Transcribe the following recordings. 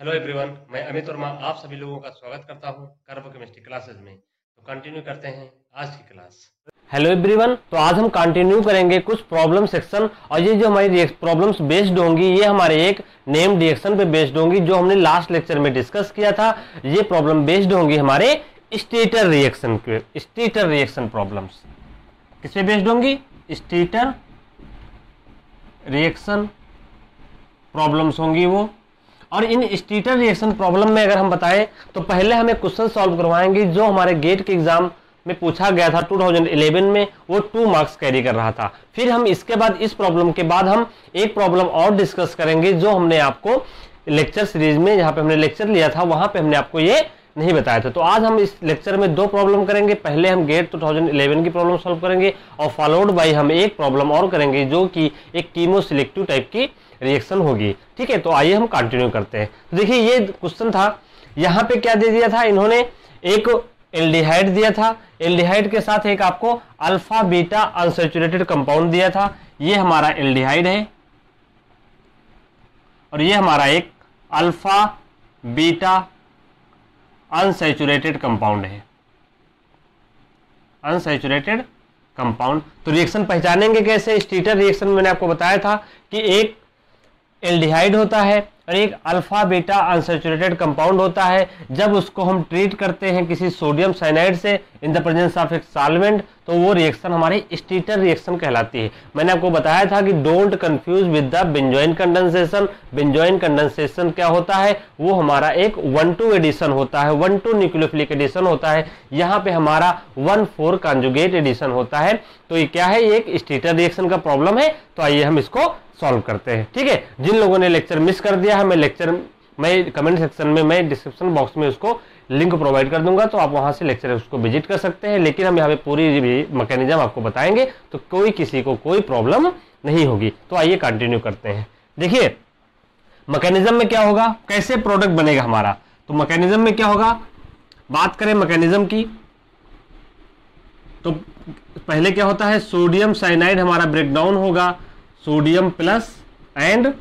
Hello everyone, मैं अमित वर्मा आप सभी लोगों का स्वागत करता हूं कार्बो केमिस्ट्री क्लासेस में। तो कंटिन्यू करते हैं आज की क्लास। हेलो एवरीवन, तो आज हम कंटिन्यू करेंगे कुछ प्रॉब्लम सेक्शन और ये जो हमारी प्रॉब्लम्स बेस्ड होंगी ये हमारे एक नेम रिएक्शन पे बेस्ड होंगी जो हमने लास्ट लेक्चर में डिस्कस किया था। ये प्रॉब्लम बेस्ड होंगी हमारे स्टेटर रिएक्शन के, स्टेटर रिएक्शन प्रॉब्लम्स किस पे बेस्ड होंगी? स्टेटर रिएक्शन प्रॉब्लम्स होंगी वो। और इन स्टेटर रिएक्शन प्रॉब्लम में अगर हम बताएं तो पहले हमें क्वेश्चन सॉल्व करवाएंगे जो हमारे गेट के एग्जाम में पूछा गया था 2011 में, वो 2 मार्क्स कैरी कर रहा था। फिर हम इसके बाद इस प्रॉब्लम के बाद हम एक प्रॉब्लम और डिस्कस करेंगे जो हमने आपको लेक्चर सीरीज में जहां पे हमने लेक्चर लिया था वहां पे हमने आपको ये नहीं बताया था। तो आज हम इस लेक्चर में 2 प्रॉब्लम करेंगे। पहले हम गेट 2011 की प्रॉब्लम सॉल्व करेंगे और फॉलोड बाय हम एक प्रॉब्लम और करेंगे जो कि एक कीमो सिलेक्टिव टाइप की रिएक्शन होगी। ठीक है, तो आइए हम कंटिन्यू करते हैं। तो देखिए ये क्वेश्चन था, यहाँ पे क्या दे दिया था इन्होंने, एक एल्डिहाइड दिया था, एल्डिहाइड के साथ एक आपको अल्फा बीटा अनसैचुरेटेड कंपाउंड दिया था। ये हमारा एल्डिहाइड है और ये हमारा एक अल्फा बीटा अनसैचुरेटेड कंपाउंड है, अनसैचुरेटेड कंपाउंड। तो रिएक्शन पहचानेंगे कैसे? स्टेटर रिएक्शन में मैंने आपको बताया था कि एक एल्डिहाइड होता है और एक अल्फा बीटा अनसैचुरेटेड कंपाउंड होता है। जब उसको हम ट्रीट करते हैं किसी सोडियम साइनाइड से इन द प्रेजेंस ऑफ एक सॉल्वेंट तो वो रिएक्शन हमारी स्टेटर रिएक्शन कहलाती है। मैंने आपको बताया था कि don't confuse with the benzoin condensation. Benzoin condensation क्या होता है? वो हमारा एक 1,2 एडिशन होता है, 1,2 न्यूक्लियोफिलिक एडिशन होता है। यहाँ पे हमारा 1,4 कॉन्जुगेट एडिशन होता है। तो ये क्या है? ये एक स्टेटर रिएक्शन का प्रॉब्लम है। तो आइए हम इसको सॉल्व करते हैं। ठीक है, जिन लोगों ने लेक्चर मिस कर दिया है मैं कमेंट सेक्शन में, मैं डिस्क्रिप्शन बॉक्स में उसको लिंक प्रोवाइड कर दूंगा, तो आप वहां से लेक्चर उसको विजिट कर सकते हैं। लेकिन हम यहाँ पे पूरी मैकेनिज्म आपको बताएंगे तो कोई किसी को कोई प्रॉब्लम नहीं होगी। तो आइए कंटिन्यू करते हैं। देखिए मैकेनिज्म में क्या होगा, कैसे प्रोडक्ट बनेगा हमारा। तो मैकेनिज्म में क्या होगा, बात करें मैकेनिज्म की तो पहले क्या होता है, सोडियम साइनाइड हमारा ब्रेकडाउन होगा sodium plus and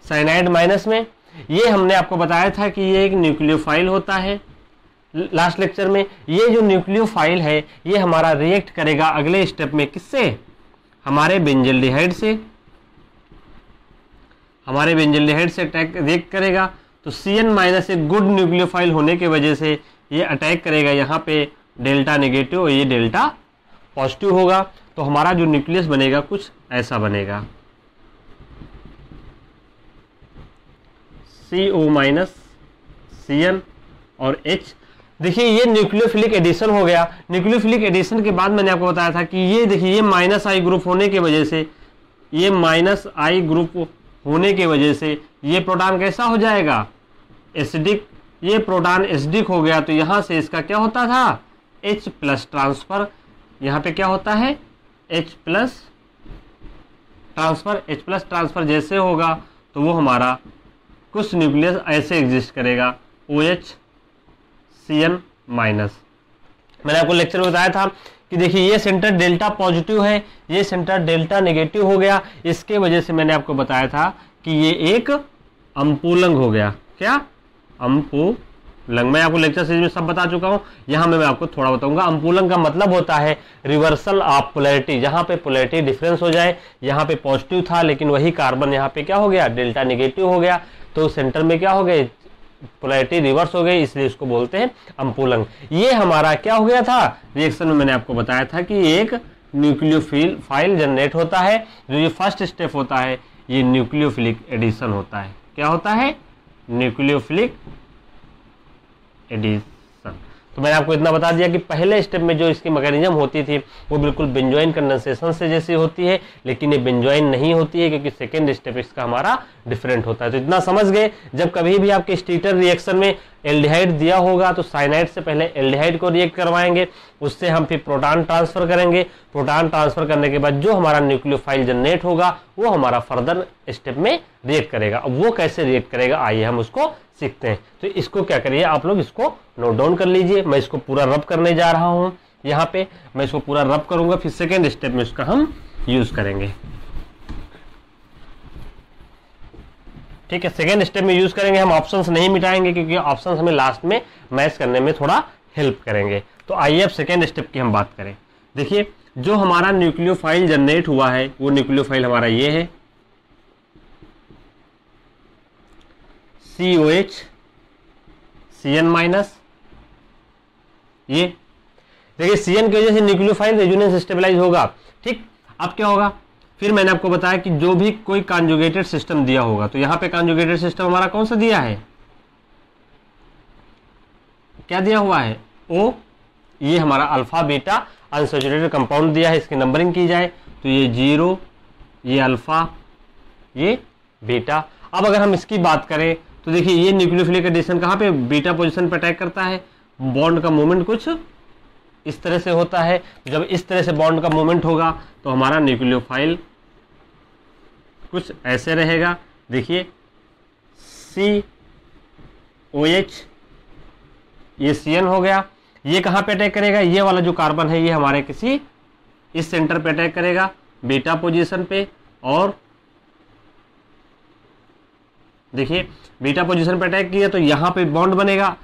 cyanide minus में। ये हमने आपको बताया था कि ये एक न्यूक्लियोफाइल होता है लास्ट लेक्चर में। ये जो न्यूक्लियोफाइल है ये हमारा रिएक्ट करेगा अगले स्टेप में किससे? हमारे बेंजल्डिहाइड से, हमारे बेंजल्डिहाइड से अटैक रिएक्ट करेगा। तो Cn माइनस एक गुड न्यूक्लियोफाइल होने की वजह से ये अटैक करेगा यहाँ पे डेल्टा नेगेटिव और ये डेल्टा पॉजिटिव होगा। तो हमारा जो न्यूक्लियस बनेगा कुछ ऐसा बनेगा, CO माइनस Cn और H। देखिए ये न्यूक्लियोफिलिक एडिशन हो गया। न्यूक्लियोफिलिक एडिशन के बाद मैंने आपको बताया था कि ये देखिए ये माइनस आई ग्रुप होने की वजह से, ये माइनस आई ग्रुप होने की वजह से ये प्रोटॉन कैसा हो जाएगा? एसिडिक। ये प्रोटॉन एसिडिक हो गया तो यहां से इसका क्या होता था? H plus transfer. यहाँ पे क्या होता है? H plus transfer. H plus transfer जैसे होगा तो वो हमारा कुछ न्यूक्लियस ऐसे एग्जिस्ट करेगा, OH Cn माइनस। मैंने आपको लेक्चर में बताया था कि देखिए ये सेंटर डेल्टा पॉजिटिव है, ये सेंटर डेल्टा नेगेटिव हो गया। इसके वजह से मैंने आपको बताया था कि ये एक अम्पूलंग हो गया। क्या? अम्पूलंग। मैं आपको लेक्चर सीरीज में सब बता चुका हूं, यहां मैं आपको थोड़ा बताऊंगा। अम्पूलंग का मतलब होता है रिवर्सल ऑफ पोलैरिटी, जहां पे पोलैरिटी डिफरेंस हो जाए। यहाँ पे पॉजिटिव था लेकिन वही कार्बन यहाँ पे क्या हो गया? डेल्टा नेगेटिव हो गया। तो सेंटर में क्या हो गए? पोलैरिटी रिवर्स हो गई, इसलिए इसको बोलते हैं अम्पूलंग। ये हमारा क्या हो गया था? रिएक्शन में मैंने आपको बताया था कि एक न्यूक्लियोफाइल जनरेट होता है। जो ये फर्स्ट स्टेप होता है ये न्यूक्लियोफिलिक एडिशन होता है। क्या होता है? Nucleophilic addition. तो मैंने आपको इतना बता दिया कि पहले स्टेप में जो इसकी मैकेनिज्म होती थी वो बिल्कुल बेंजोइन कंडेंसेशन से जैसी होती है, लेकिन ये बेंजोइन नहीं होती है क्योंकि सेकेंड स्टेप इसका हमारा डिफरेंट होता है। तो इतना समझ गए, जब कभी भी आपके स्टेटर रिएक्शन में एल्डिहाइड दिया होगा तो साइनाइड से पहले एल्डिहाइड को रिएक्ट करवाएंगे, उससे हम फिर प्रोटॉन ट्रांसफर करेंगे। प्रोटॉन ट्रांसफर करने के बाद जो हमारा न्यूक्लियोफाइल जनरेट होगा वो हमारा फर्दर स्टेप में रिएक्ट करेगा। अब वो कैसे रिएक्ट करेगा आइए हम उसको सीखते हैं। तो इसको क्या करिए, आप लोग इसको नोट डाउन कर लीजिए। मैं इसको पूरा रब करने जा रहा हूं, यहाँ पे मैं इसको पूरा रब करूंगा, फिर सेकेंड स्टेप में इसका हम यूज करेंगे। ठीक है, सेकेंड स्टेप में यूज करेंगे, हम ऑप्शंस नहीं मिटाएंगे क्योंकि ऑप्शंस हमें लास्ट में मैच करने में थोड़ा हेल्प करेंगे। तो आइए अब सेकेंड स्टेप की हम बात करें। देखिए जो हमारा न्यूक्लियोफाइल जनरेट हुआ है वो न्यूक्लियोफाइल हमारा ये है COH CN-, ये देखिए CN की वजह से न्यूक्लियोफाइल रेजोनेंस स्टेबलाइज होगा। ठीक, अब क्या होगा, फिर मैंने आपको बताया कि जो भी कोई कॉन्जुगेटेड सिस्टम दिया होगा, तो यहां पे कॉन्जुगेटेड सिस्टम हमारा कौन सा दिया है, क्या दिया हुआ है O, ये हमारा अल्फा बीटा अनसैचुरेटेड कंपाउंड दिया है। इसकी नंबरिंग की जाए तो ये 0, ये अल्फा, ये बीटा। अब अगर हम इसकी बात करें तो देखिए ये न्यूक्लियोफिलिक एडिशन कहाँ पे बीटा पोजीशन पे अटैक करता है, बॉन्ड का मूवमेंट कुछ इस तरह से होता है। जब इस तरह से बॉन्ड का मूवमेंट होगा तो हमारा न्यूक्लियोफाइल कुछ ऐसे रहेगा। देखिए COH, ये CN हो गया, ये कहाँ पे अटैक करेगा, ये वाला जो कार्बन है ये हमारे किसी इस सेंटर पे अटैक करेगा बीटा पोजीशन पे, और देखिए बीटा पोजीशन पे अटैक किया तो यहाँ पे बॉन्ड बनेगा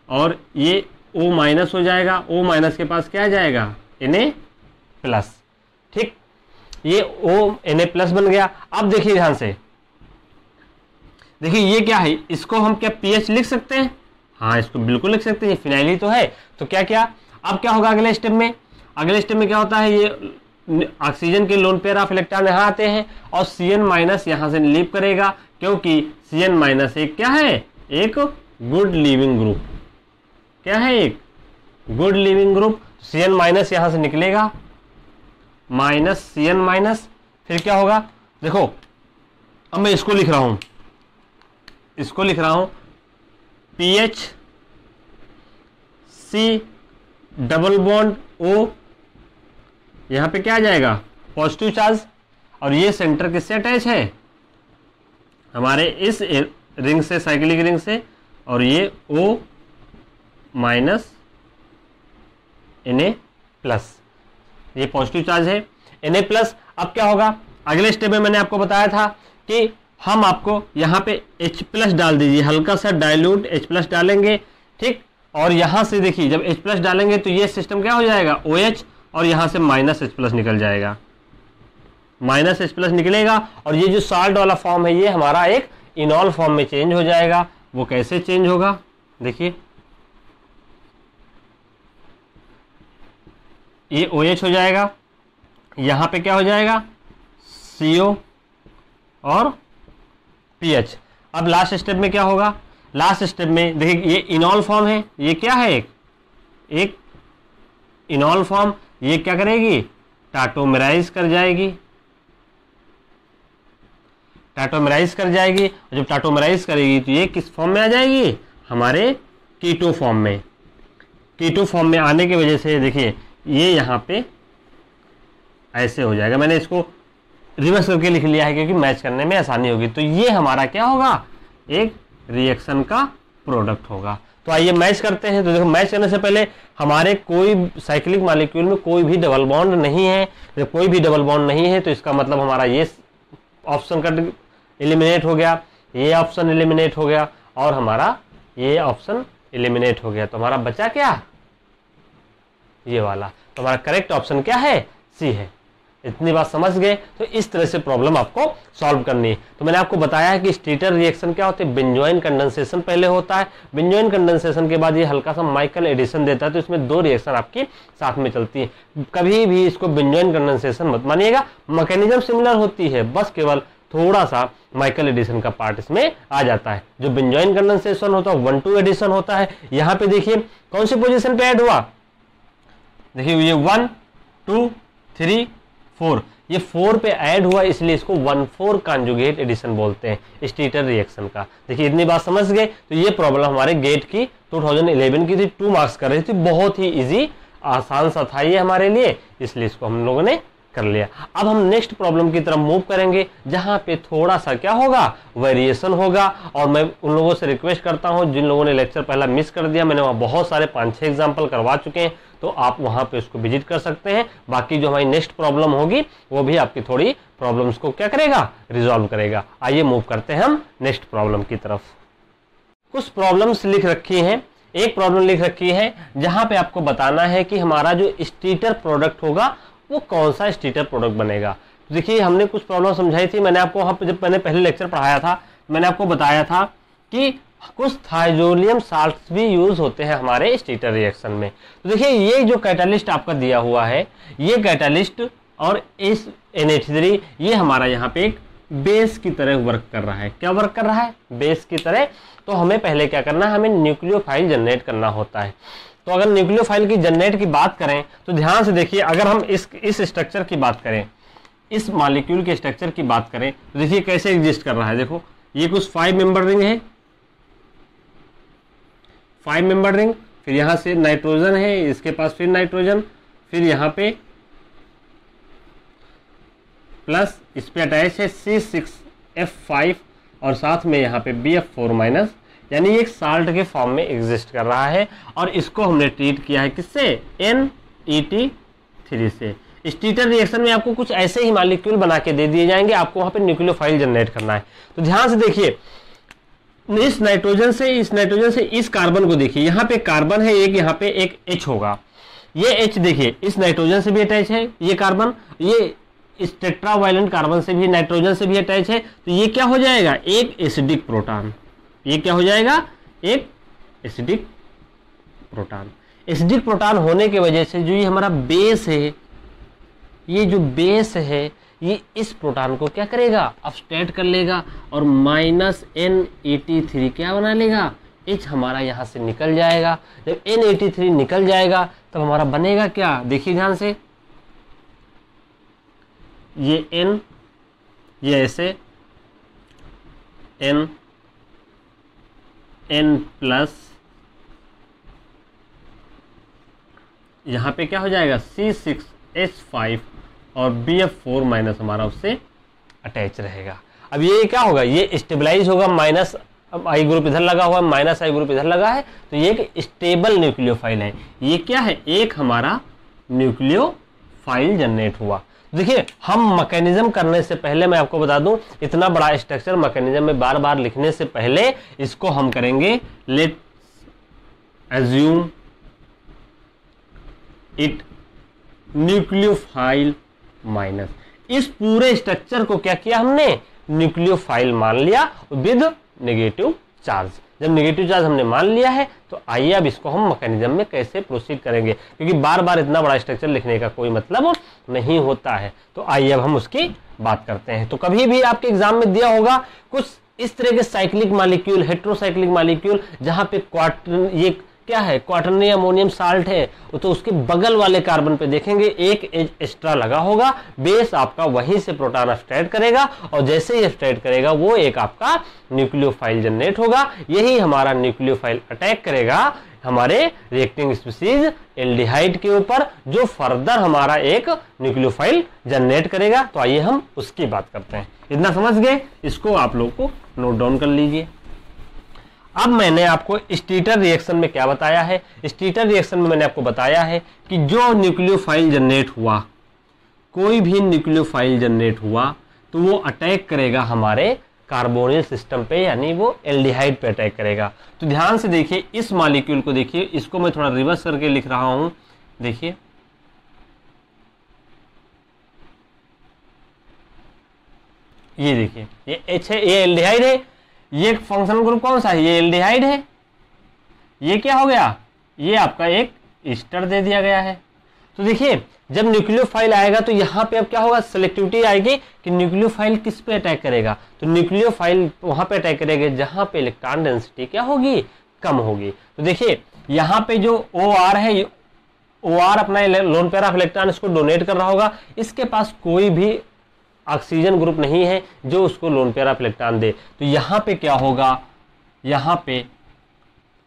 और ये O- हो जाएगा। O- के पास क्या आ जाएगा, Na+। ठीक, ये Na+ बन गया। अब देखिए ध्यान से, देखिए ये क्या है, इसको हम क्या pH लिख सकते हैं, हाँ इसको बिल्कुल लिख सकते हैं, ये फिनाइल ही तो है। तो क्या क्या अब क्या होगा अगले स्टेप में, अगले स्टेप में क्या होता है, ये ऑक्सीजन के लोन पेयर ऑफ इलेक्ट्रॉन यहाँ आते हैं और CN- यहाँ से लीव करेगा, क्योंकि CN- एक क्या है, एक गुड लीविंग ग्रुप। क्या है, एक गुड लीविंग ग्रुप। CN- यहाँ से निकलेगा, -CN-, फिर क्या होगा, देखो अब मैं इसको लिख रहा हूं, इसको लिख रहा हूं PH C double bond O, यहां पे क्या आ जाएगा, पॉजिटिव चार्ज, और ये सेंटर किससे अटैच है, हमारे इस रिंग से, साइक्लिक रिंग से, और ये O- Na+, ये पॉजिटिव चार्ज है Na+। अब क्या होगा, अगले स्टेप में मैंने आपको बताया था कि हम आपको यहाँ पे H+ डाल दीजिए, हल्का सा डाइल्यूट H+ डालेंगे। ठीक, और यहाँ से देखिए जब H+ डालेंगे तो ये सिस्टम क्या हो जाएगा, OH, और यहाँ से -H+ निकल जाएगा, -H+ निकलेगा, और ये जो साल्ट वाला फॉर्म है ये हमारा एक इनॉल फॉर्म में चेंज हो जाएगा। वो कैसे चेंज होगा, देखिए ये OH हो जाएगा, यहाँ पे क्या हो जाएगा, CO और PH। अब लास्ट स्टेप में क्या होगा, लास्ट स्टेप में देखिए ये इनॉल फॉर्म है, ये क्या है, एक इनॉल फॉर्म, ये क्या करेगी, टाटोमेराइज कर जाएगी, टाटोमेराइज कर जाएगी। जब टाटोमेराइज करेगी तो ये किस फॉर्म में आ जाएगी, हमारे कीटो फॉर्म में। कीटो फॉर्म में आने की वजह से देखिए ये यहाँ पे ऐसे हो जाएगा, मैंने इसको रिवर्स करके लिख लिया है क्योंकि मैच करने में आसानी होगी। तो ये हमारा क्या होगा, एक रिएक्शन का प्रोडक्ट होगा। तो आइए मैच करते हैं। तो देखो मैच करने से पहले हमारे कोई साइक्लिक मॉलिक्यूल में कोई भी डबल बॉन्ड नहीं है। जब कोई भी डबल बॉन्ड नहीं है तो इसका मतलब हमारा ये ऑप्शन का एलिमिनेट हो गया, ये ऑप्शन एलिमिनेट हो गया, और हमारा ये ऑप्शन एलिमिनेट हो गया। तो हमारा बचा क्या, ये वाला। तो हमारा करेक्ट ऑप्शन क्या है, सी है। इतनी बात समझ गए। तो इस तरह से प्रॉब्लम आपको सॉल्व करनी है। तो मैंने आपको बताया है कि स्टीटर रिएक्शन क्या होते हैं, बेंजोइन कंडेंसेशन पहले होता है, बेंजोइन कंडेंसेशन के बाद ये हल्का सा माइकल एडिशन देता है। तो इसमें दो रिएक्शन आपकी साथ में चलती है। कभी भी इसको बेंजोइन कंडेंसेशन मत मानिएगा, मैकेनिज्म सिमिलर होती है, बस केवल थोड़ा सा माइकल एडिशन का पार्ट इसमें आ जाता है। जो बेंजोइन कंडेंसेशन होता है 1-2 एडिशन होता है। यहाँ पे देखिए कौन सी पोजीशन पे ऐड हुआ, देखिए ये 1 2 3 4, ये 4 पे ऐड हुआ, इसलिए इसको 1-4 कॉन्जुगेट एडिशन बोलते हैं स्टीटर रिएक्शन का। देखिए इतनी बात समझ गए। तो ये प्रॉब्लम हमारे गेट की 2011 की थी, 2 मार्क्स कर रही थी, बहुत ही इजी आसान सा था ये हमारे लिए, इसलिए इसको हम लोगों ने कर लिया। अब हम नेक्स्ट प्रॉब्लम की तरफ मूव करेंगे जहां पे थोड़ा सा क्या होगा, वेरिएशन होगा। और मैं उन लोगों से रिक्वेस्ट करता हूं जिन लोगों ने लेक्चर पहला मिस कर दिया, मैंने वहां बहुत सारे 5-6 एग्जांपल करवा चुके हैं, तो आप वहां पे उसको विजिट कर सकते हैं। बाकी जो हमारी नेक्स्ट प्रॉब्लम होगी वो भी आपकी थोड़ी प्रॉब्लम्स को क्या करेगा, रिजॉल्व करेगा। आइए मूव करते हैं हम नेक्स्ट प्रॉब्लम की तरफ। कुछ प्रॉब्लम्स लिख रखी हैं। एक प्रॉब्लम लिख रखी है जहां पे आपको बताना है कि हमारा जो स्टीटर प्रोडक्ट होगा वो कौन सा स्टीटर प्रोडक्ट बनेगा। तो देखिए हमने कुछ प्रॉब्लम समझाई थी, मैंने आपको वहां पे जब मैंने पहले लेक्चर पढ़ाया था मैंने आपको बताया था कि कुछ थाइजोलियम साल्ट्स भी यूज होते हैं हमारे स्टीटर रिएक्शन में। तो देखिए ये जो कैटालिस्ट आपका दिया हुआ है, ये कैटालिस्ट और इस NH3 ये हमारा यहाँ पे एक बेस की तरह वर्क कर रहा है। क्या वर्क कर रहा है, बेस की तरह। तो हमें पहले क्या करना है, हमें न्यूक्लियोफाइल जनरेट करना होता है। तो अगर न्यूक्लियोफाइल की जनरेट की बात करें तो ध्यान से देखिए, अगर हम इस स्ट्रक्चर की बात करें, इस मॉलिक्यूल के स्ट्रक्चर की बात करें तो देखिए कैसे एग्जिस्ट कर रहा है। देखो ये कुछ 5 मेंबर रिंग है, 5 मेंबर रिंग, फिर यहां से नाइट्रोजन है, इसके पास फिर नाइट्रोजन, फिर यहां पे प्लस इस पे अटैच है C6F5 और साथ में यहाँ पे BF4-, यानी एक साल्ट के फॉर्म में एग्जिस्ट कर रहा है। और इसको हमने ट्रीट किया है किससे, NET3 से। स्टीटर रिएक्शन में आपको कुछ ऐसे ही मॉलिक्यूल बना के दे दिए जाएंगे, आपको वहां पे न्यूक्लियोफाइल जनरेट करना है। तो ध्यान से देखिए, इस नाइट्रोजन से इस कार्बन को देखिए, यहाँ पे कार्बन है एक, यहाँ पे एक H होगा। ये H देखिए इस नाइट्रोजन से भी अटैच है, ये कार्बन, ये इस टेट्रावायलेंट कार्बन से भी, नाइट्रोजन से भी अटैच है। तो ये क्या हो जाएगा, एक एसिडिक प्रोटॉन। ये क्या हो जाएगा, एक एसिडिक प्रोटॉन। एसिडिक प्रोटॉन होने की वजह से जो ये हमारा बेस है, ये जो बेस है ये इस प्रोटॉन को क्या करेगा, अपस्टेट कर लेगा और -NET3 क्या बना लेगा, H हमारा यहां से निकल जाएगा। जब NET3 निकल जाएगा तब हमारा बनेगा क्या, देखिए ध्यान से, ये N, ये ऐसे N प्लस यहां पे क्या हो जाएगा C6H5 और BF4- हमारा उससे अटैच रहेगा। अब ये क्या होगा, ये स्टेबलाइज होगा, माइनस आई ग्रुप इधर लगा हुआ है, माइनस आई ग्रुप इधर लगा है, तो ये एक स्टेबल न्यूक्लियोफाइल है। ये क्या है, एक हमारा न्यूक्लियोफाइल जनरेट हुआ। देखिए हम मैकेनिज्म करने से पहले मैं आपको बता दूं, इतना बड़ा स्ट्रक्चर मैकेनिज्म में बार बार लिखने से पहले इसको हम करेंगे, late assume it nucleophile minus. इस पूरे स्ट्रक्चर को क्या किया हमने, न्यूक्लियोफाइल मान लिया विद नेगेटिव चार्ज। जब नेगेटिव चार्ज हमने मान लिया है तो आइए अब इसको हम मैकेनिज्म में कैसे प्रोसीड करेंगे, क्योंकि बार बार इतना बड़ा स्ट्रक्चर लिखने का कोई मतलब नहीं होता है। तो आइए अब हम उसकी बात करते हैं। तो कभी भी आपके एग्जाम में दिया होगा कुछ इस तरह के साइक्लिक मॉलिक्यूल, हेट्रोसाइक्लिक मॉलिक्यूल, जहां पे ये क्या है, क्वाटरनरी अमोनियम साल्ट है, तो उसके बगल वाले कार्बन पे देखेंगे एक एक्स्ट्रा लगा होगा, बेस आपका वहीं से प्रोटॉन अपस्ट्रेट करेगा और जैसे ही अपस्ट्रेट करेगा वो एक आपका न्यूक्लियोफाइल जनरेट होगा। यही हमारा न्यूक्लियोफाइल अटैक करेगा हमारे रिएक्टिंग स्पीसीज एल्डिहाइड के ऊपर, जो फर्दर हमारा एक न्यूक्लियोफाइल जनरेट करेगा। तो आइए हम उसकी बात करते हैं। इतना समझ गए, इसको आप लोग को नोट डाउन कर लीजिए। अब मैंने आपको स्टीटर रिएक्शन में क्या बताया है, स्टीटर रिएक्शन में मैंने आपको बताया है कि जो न्यूक्लियोफाइल जनरेट हुआ, कोई भी न्यूक्लियोफाइल जनरेट हुआ तो वो अटैक करेगा हमारे कार्बोनिल सिस्टम पे, यानी वो एल्डिहाइड पे अटैक करेगा। तो ध्यान से देखिए, इस मॉलिक्यूल को देखिए, इसको मैं थोड़ा रिवर्स करके लिख रहा हूं, देखिए ये देखिए, ये H है, ये एल्डिहाइड है, ये फंक्शनल ग्रुप कौन सा है, ये एल्डिहाइड है। ये क्या हो गया, ये आपका एक ईस्टर दे दिया गया है। तो देखिए जब न्यूक्लियोफाइल आएगा तो यहाँ पे अब क्या होगा, सिलेक्टिविटी आएगी कि न्यूक्लियोफाइल किस पे अटैक करेगा, तो न्यूक्लियोफाइल वहां पे अटैक करेगा जहां पे इलेक्ट्रॉन डेंसिटी क्या होगी, कम होगी। तो देखिए यहाँ पे जो OR है, OR अपना लोन पेयर ऑफ इलेक्ट्रॉन इसको डोनेट कर रहा होगा, इसके पास कोई भी ऑक्सीजन ग्रुप नहीं है जो उसको लोन पेयर ऑफ इलेक्ट्रॉन दे। तो यहाँ पे क्या होगा, यहाँ पे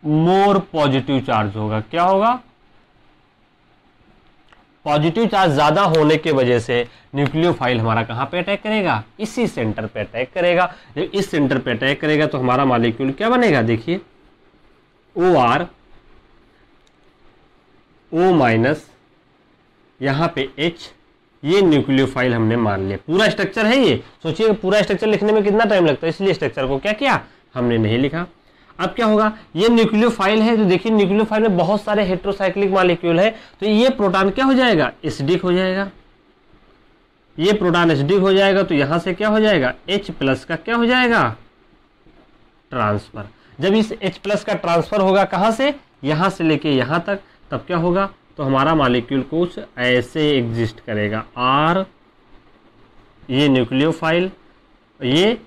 मोर पॉजिटिव चार्ज होगा। क्या होगा, पॉजिटिव चार्ज ज्यादा होने की वजह से न्यूक्लियोफाइल हमारा कहाँ पे अटैक करेगा, इसी सेंटर पे अटैक करेगा। जब इस सेंटर पे अटैक करेगा तो हमारा मॉलिक्यूल क्या बनेगा, देखिए OR O माइनस, यहाँ पे H, ये न्यूक्लियोफाइल हमने मान लिया। पूरा स्ट्रक्चर है ये, सोचिए पूरा स्ट्रक्चर लिखने में कितना टाइम लगता है, इसलिए स्ट्रक्चर को क्या किया, हमने नहीं लिखा। अब क्या होगा, ये न्यूक्लियोफाइल है, तो देखिए न्यूक्लियोफाइल में बहुत सारे हेट्रोसाइक्लिक मॉलिक्यूल है, तो ये प्रोटॉन क्या हो जाएगा, एसिडिक हो जाएगा। ये प्रोटॉन एसिडिक हो जाएगा तो यहां से क्या हो जाएगा, H+ का क्या हो जाएगा, ट्रांसफर। जब इस H+ का ट्रांसफर होगा कहां से, यहां से लेके यहां तक, तब क्या होगा, तो हमारा मॉलिक्यूल कुछ ऐसे एग्जिस्ट करेगा। R, ये न्यूक्लियोफाइल, ये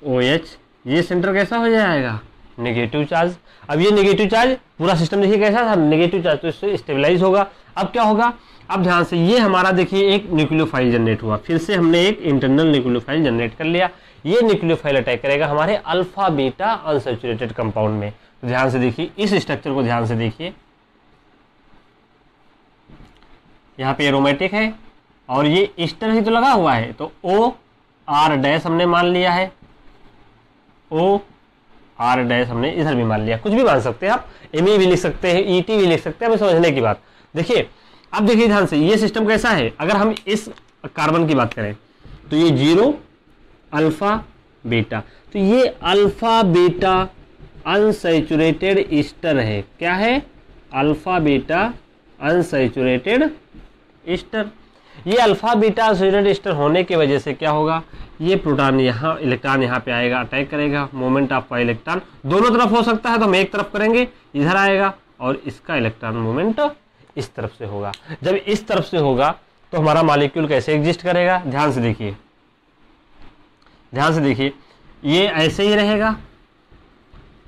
OH, ये सेंटर कैसा हो जाएगा, नेगेटिव चार्ज। अब ये नेगेटिव चार्ज पूरा सिस्टम देखिए कैसा था, नेगेटिव चार्ज, तो इससे स्टेबलाइज होगा। अब क्या होगा, अब ध्यान से, ये हमारा देखिए एक न्यूक्लियोफाइल जनरेट हुआ, फिर से हमने एक इंटरनल न्यूक्लियोफाइल जनरेट कर लिया। ये न्यूक्लियोफाइल अटैक करेगा हमारे अल्फा बीटा अनसैचुरेटेड कंपाउंड में। तो ध्यान से देखिए, इस स्ट्रक्चर को ध्यान से देखिए, यहाँ पे एरोमेटिक है और ये ईस्टर ही तो लगा हुआ है, तो OR- हमने मान लिया है, OR- हमने इधर भी मान लिया। कुछ भी मान सकते हैं आप, ME भी लिख सकते हैं, ET भी लिख सकते हैं, हमें समझने की बात। देखिए अब देखिए ध्यान से, ये सिस्टम कैसा है, अगर हम इस कार्बन की बात करें तो ये 0 अल्फा बीटा, तो ये अल्फा बीटा अनसैचुरेटेड ईस्टर है। क्या है, अल्फा बीटा अनसैचुरेटेड ईस्टर। ये अल्फा बीटा अनसैचुरेटेड ईस्टर होने की वजह से क्या होगा, ये प्रोटॉन यहाँ, इलेक्ट्रॉन यहाँ पे आएगा, अटैक करेगा। मोमेंट ऑफ इलेक्ट्रॉन दोनों तरफ हो सकता है, तो हम एक तरफ करेंगे, इधर आएगा, और इसका इलेक्ट्रॉन मूवमेंट इस तरफ से होगा। जब इस तरफ से होगा तो हमारा मॉलिक्यूल कैसे एग्जिस्ट करेगा, ध्यान से देखिए, ध्यान से देखिए, ये ऐसे ही रहेगा,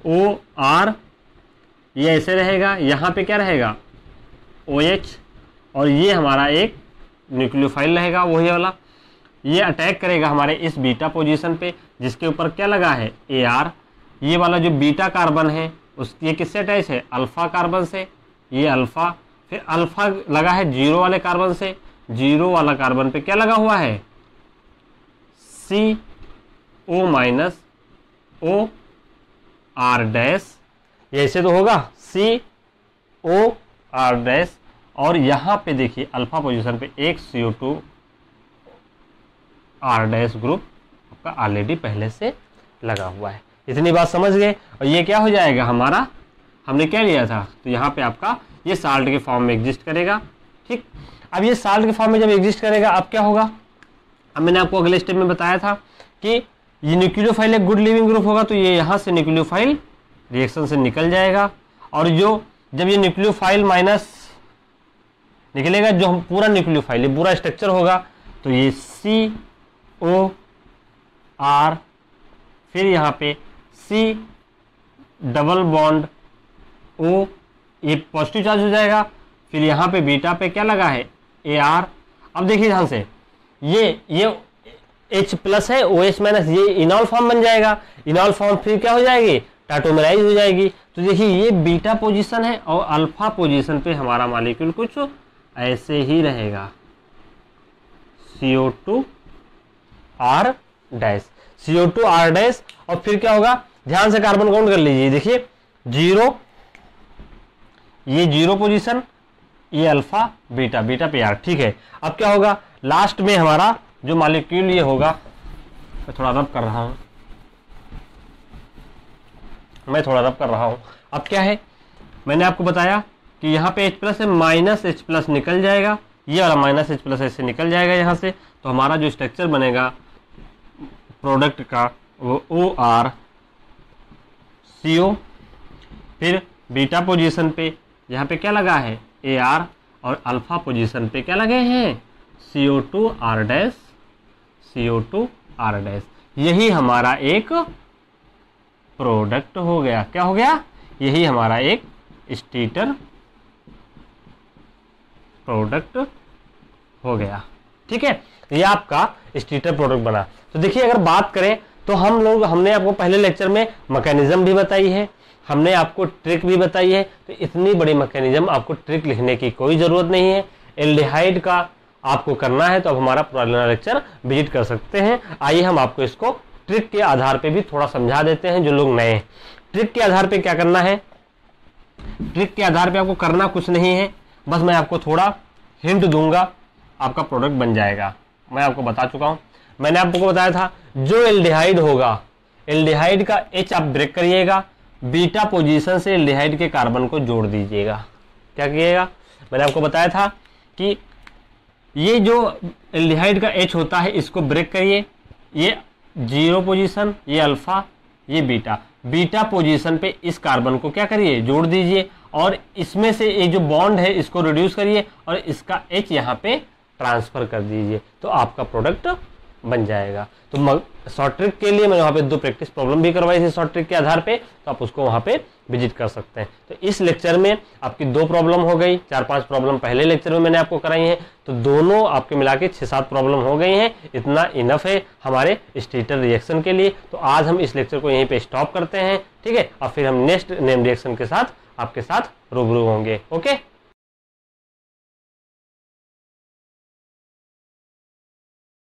OR, ये ऐसे रहेगा, यहाँ पे क्या रहेगा, OH, और ये हमारा एक न्यूक्लियोफाइल रहेगा वही वाला। ये अटैक करेगा हमारे इस बीटा पोजीशन पे, जिसके ऊपर क्या लगा है, AR। ये वाला जो बीटा कार्बन है उस, ये किससे अटैच है, अल्फा कार्बन से, ये अल्फा, फिर अल्फा लगा है 0 वाले कार्बन से, 0 वाला कार्बन पे क्या लगा हुआ है, CO माइनस OR-, ये ऐसे तो होगा COR-, और यहाँ पे देखिए अल्फा पोजीशन पे एक CO2 R- ग्रुप आपका ऑलरेडी पहले से लगा हुआ है। इतनी बात समझ गए, और ये क्या हो जाएगा हमारा, हमने क्या लिया था, तो यहाँ पे आपका ये साल्ट के फॉर्म में एग्जिस्ट करेगा। ठीक, अब ये साल्ट के फॉर्म में जब एग्जिस्ट करेगा, अब क्या होगा, अब मैंने आपको अगले स्टेप में बताया था कि ये न्यूक्लियोफाइल एक गुड लिविंग ग्रुप होगा, तो ये यहाँ से न्यूक्लियोफाइल रिएक्शन से निकल जाएगा, और जो जब ये न्यूक्लियोफाइल माइनस निकलेगा, जो हम पूरा न्यूक्लियोफाइल, ये पूरा स्ट्रक्चर होगा, तो ये COR, फिर यहाँ पे C डबल बॉन्ड O, ये पॉजिटिव चार्ज हो जाएगा, फिर यहाँ पे बीटा पे क्या लगा है, AR। अब देखिए ध्यान से, ये H+ है, OH माइनस, ये इनॉल फॉर्म बन जाएगा, इनॉल फॉर्म फिर क्या हो जाएगी, टाटोमराइज हो जाएगी। तो देखिए ये बीटा पोजीशन है, और अल्फा पोजीशन पे हमारा मॉलिक्यूल कुछ ऐसे ही रहेगा, CO2R-, CO2R-, और फिर क्या होगा, ध्यान से कार्बन काउंट कर लीजिए, देखिए 0, ये 0 पोजीशन, ये अल्फा बीटा, बीटा पे R। ठीक है, अब क्या होगा, लास्ट में हमारा जो मॉलिक्यूल ये होगा, मैं थोड़ा रब कर रहा हूं, अब क्या है, मैंने आपको बताया कि यहाँ पे H+ है, माइनस H+ निकल जाएगा, ये वाला माइनस H+ ऐसे निकल जाएगा यहाँ से, तो हमारा जो स्ट्रक्चर बनेगा प्रोडक्ट का वो OR CO, फिर बीटा पोजीशन पे यहाँ पे क्या लगा है, AR, और अल्फा पोजीशन पे क्या लगे हैं, CO2R-, CO2R-। यही हमारा एक प्रोडक्ट हो गया। क्या हो गया, यही हमारा एक स्टीटर प्रोडक्ट हो गया। ठीक है, ये आपका स्टीटर प्रोडक्ट बना। तो देखिए अगर बात करें तो हमने आपको पहले लेक्चर में मैकेनिज्म भी बताई है, हमने आपको ट्रिक भी बताई है, तो इतनी बड़ी मैकेनिज्म आपको ट्रिक लिखने की कोई ज़रूरत नहीं है। एल्डिहाइड का आपको करना है तो अब हमारा पुराना लेक्चर विजिट कर सकते हैं। आइए हम आपको इसको ट्रिक के आधार पे भी थोड़ा समझा देते हैं जो लोग नए हैं। ट्रिक के आधार पे क्या करना है, ट्रिक के आधार पे आपको करना कुछ नहीं है, बस मैं आपको थोड़ा हिंट दूंगा, आपका प्रोडक्ट बन जाएगा। मैं आपको बता चुका हूं, मैंने आपको बताया था जो एल्डिहाइड होगा, एल्डिहाइड का H आप ब्रेक करिएगा, बीटा पोजीशन से एल्डिहाइड के कार्बन को जोड़ दीजिएगा। क्या कीजिएगा, मैंने आपको बताया था कि ये जो एल्डिहाइड का H होता है इसको ब्रेक करिए, ये 0 पोजीशन, ये अल्फा, ये बीटा, बीटा पोजीशन पे इस कार्बन को क्या करिए, जोड़ दीजिए और इसमें से ये जो बॉन्ड है इसको रिड्यूस करिए और इसका H यहाँ पे ट्रांसफर कर दीजिए, तो आपका प्रोडक्ट बन जाएगा। तो शॉर्ट ट्रिक के लिए मैंने वहाँ पे 2 प्रैक्टिस प्रॉब्लम भी करवाई थी शॉर्ट ट्रिक के आधार पे, तो आप उसको वहाँ पे विजिट कर सकते हैं। तो इस लेक्चर में आपकी 2 प्रॉब्लम हो गई, 4-5 प्रॉब्लम पहले लेक्चर में मैंने आपको कराई हैं, तो दोनों आपके मिला के 6-7 प्रॉब्लम हो गई हैं। इतना इनफ है हमारे स्टीटर रिएक्शन के लिए। तो आज हम इस लेक्चर को यहीं पे स्टॉप करते हैं, ठीक है, और फिर हम नेक्स्ट नेम रिएक्शन के साथ आपके साथ रूबरू होंगे। ओके।